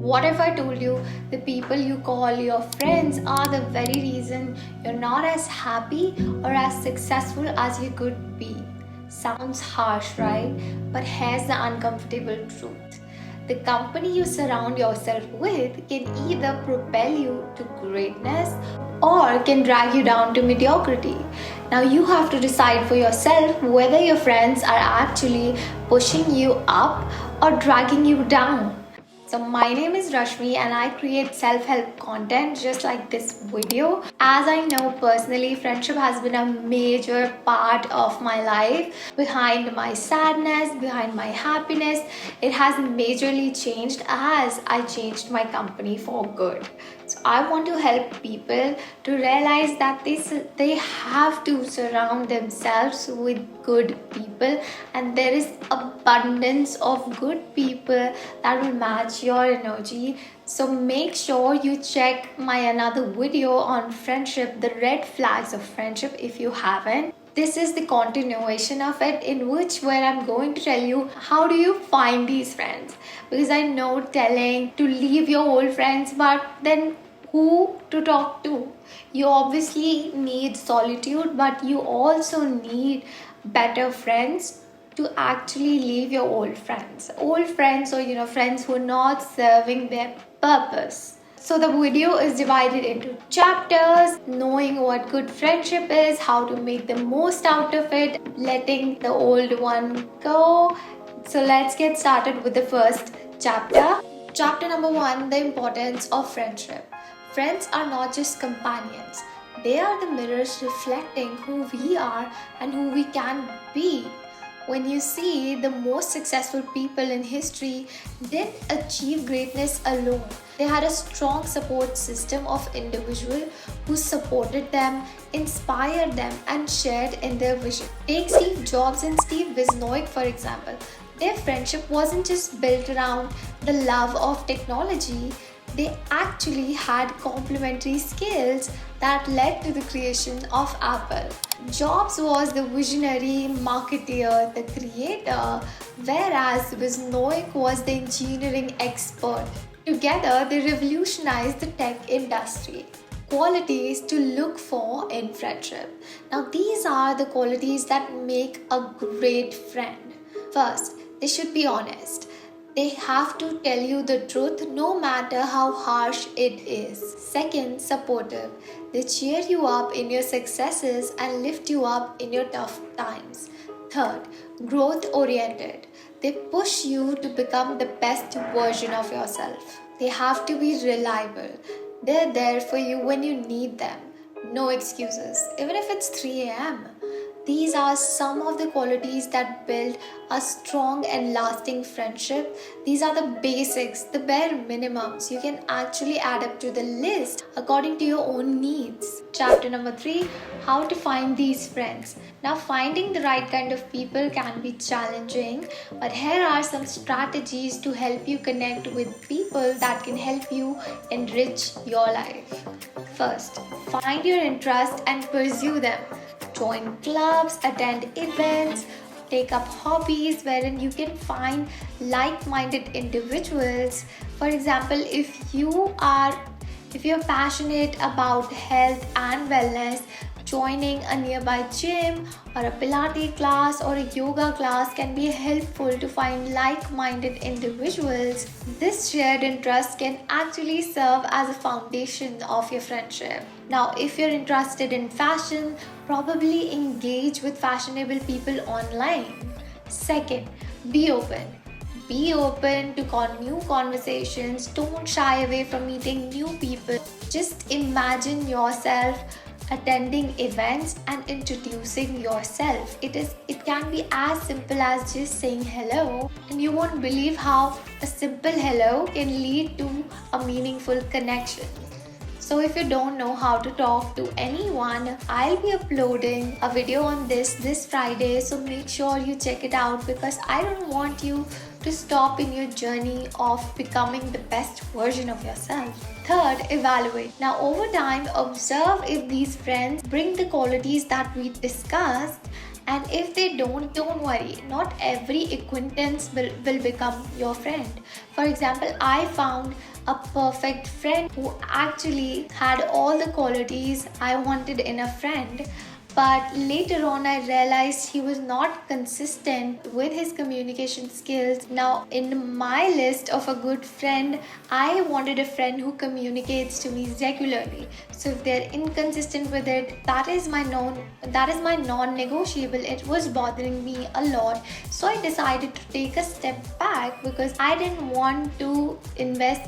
What if I told you the people you call your friends are the very reason you're not as happy or as successful as you could be? Sounds harsh, right? But here's the uncomfortable truth. The company you surround yourself with can either propel you to greatness or can drag you down to mediocrity. Now you have to decide for yourself whether your friends are actually pushing you up or dragging you down. So my name is Rashmi and I create self-help content just like this video. As I know personally, friendship has been a major part of my life. Behind my sadness, behind my happiness, it has majorly changed as I changed my company for good. So I want to help people to realize that they have to surround themselves with good people, and there is abundance of good people that will match your energy. So make sure you check my another video on friendship, the red flags of friendship, if you haven't. This is the continuation of it, in which where I'm going to tell you how do you find these friends, because I know telling to leave your old friends, but then who to talk to? You obviously need solitude, but you also need better friends to actually leave your old friends. Old friends, or friends who are not serving their purpose. So the video is divided into chapters: knowing what good friendship is, how to make the most out of it, letting the old one go. So let's get started with the first chapter. Chapter number 1: the importance of friendship. Friends are not just companions. They are the mirrors reflecting who we are and who we can be. When you see the most successful people in history didn't achieve greatness alone. They had a strong support system of individuals who supported them, inspired them, and shared in their vision. Take Steve Jobs and Steve Wozniak for example. Their friendship wasn't just built around the love of technology. They actually had complementary skills that led to the creation of Apple. Jobs was the visionary marketeer, the creator, whereas Wozniak was the engineering expert. Together, they revolutionized the tech industry. Qualities to look for in friendship. Now, these are the qualities that make a great friend. First, they should be honest. They have to tell you the truth no matter how harsh it is. Second, supportive. They cheer you up in your successes and lift you up in your tough times. Third, growth oriented. They push you to become the best version of yourself. They have to be reliable. They're there for you when you need them. No excuses, even if it's 3 a.m. These are some of the qualities that build a strong and lasting friendship. These are the basics, the bare minimums. You can actually add up to the list according to your own needs. Chapter number 3: how to find these friends. Now, finding the right kind of people can be challenging, but here are some strategies to help you connect with people that can help you enrich your life. First, find your interest and pursue them. Join clubs, attend events, take up hobbies wherein you can find like-minded individuals. For example, if you're passionate about health and wellness, joining a nearby gym or a Pilates class or a yoga class can be helpful to find like-minded individuals. This shared interest can actually serve as a foundation of your friendship. Now, if you're interested in fashion, probably engage with fashionable people online. Second, be open. Be open to new conversations. Don't shy away from meeting new people. Just imagine yourself attending events and introducing yourself. It can be as simple as just saying hello, and you won't believe how a simple hello can lead to a meaningful connection. So if you don't know how to talk to anyone, I'll be uploading a video on this Friday, so make sure you check it out, because I don't want you to stop in your journey of becoming the best version of yourself. Third, evaluate. Now, over time, observe if these friends bring the qualities that we discussed, and if they don't worry. Not every acquaintance will become your friend. For example, I found a perfect friend who actually had all the qualities I wanted in a friend. But later on, I realized he was not consistent with his communication skills. Now, in my list of a good friend, I wanted a friend who communicates to me regularly. So if they're inconsistent with it, that is my non-negotiable. It was bothering me a lot. So I decided to take a step back because I didn't want to invest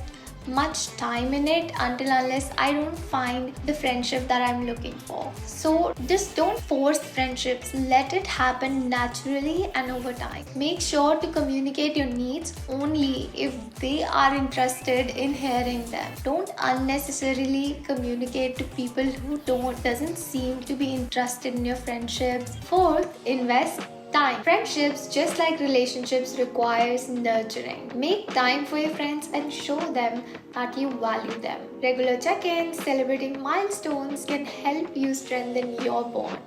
much time in it unless I don't find the friendship that I'm looking for. So just don't force friendships, let it happen naturally and over time. Make sure to communicate your needs only if they are interested in hearing them. Don't unnecessarily communicate to people who doesn't seem to be interested in your friendships. Fourth, invest time. Friendships, just like relationships, requires nurturing. Make time for your friends and show them that you value them. Regular check-ins, celebrating milestones can help you strengthen your bond.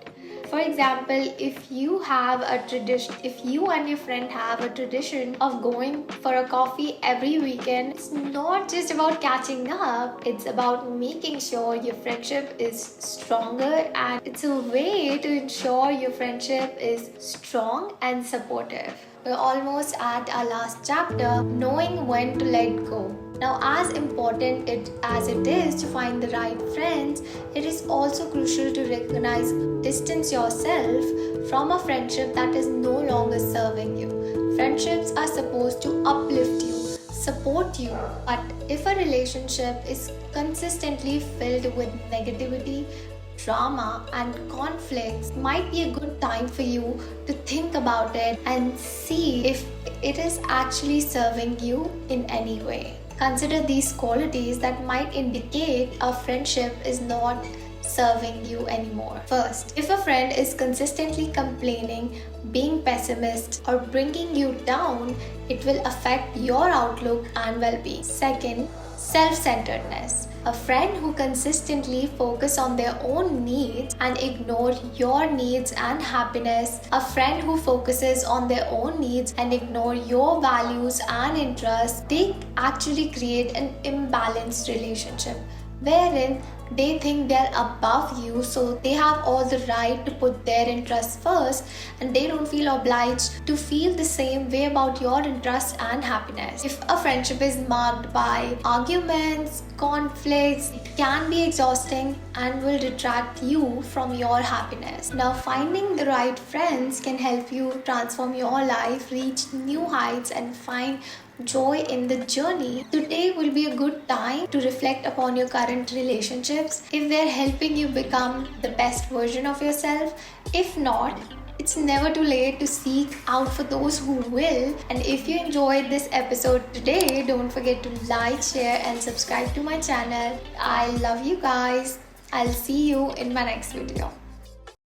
For example, if you and your friend have a tradition of going for a coffee every weekend, it's not just about catching up, it's about making sure your friendship is stronger, and it's a way to ensure your friendship is strong and supportive. We're almost at our last chapter, knowing when to let go. Now, as important as it is to find the right friends, it is also crucial to distance yourself from a friendship that is no longer serving you. Friendships are supposed to uplift you, support you, but if a relationship is consistently filled with negativity, drama and conflicts, might be a good time for you to think about it and see if it is actually serving you in any way. Consider these qualities that might indicate a friendship is not serving you anymore. First, if a friend is consistently complaining, being pessimist, or bringing you down, it will affect your outlook and well-being. Second, self-centeredness. A friend who consistently focuses on their own needs and ignore your needs and happiness. A friend who focuses on their own needs and ignore your values and interests, they actually create an imbalanced relationship wherein they think they're above you, so they have all the right to put their interests first, and they don't feel obliged to feel the same way about your interests and happiness. If a friendship is marked by arguments, conflicts, it can be exhausting and will detract you from your happiness. Now, finding the right friends can help you transform your life, reach new heights, and find joy in the journey. Today will be a good time to reflect upon your current relationships, if they're helping you become the best version of yourself. If not, it's never too late to seek out for those who will. And if you enjoyed this episode today, don't forget to like, share and subscribe to my channel. I love you guys. I'll see you in my next video.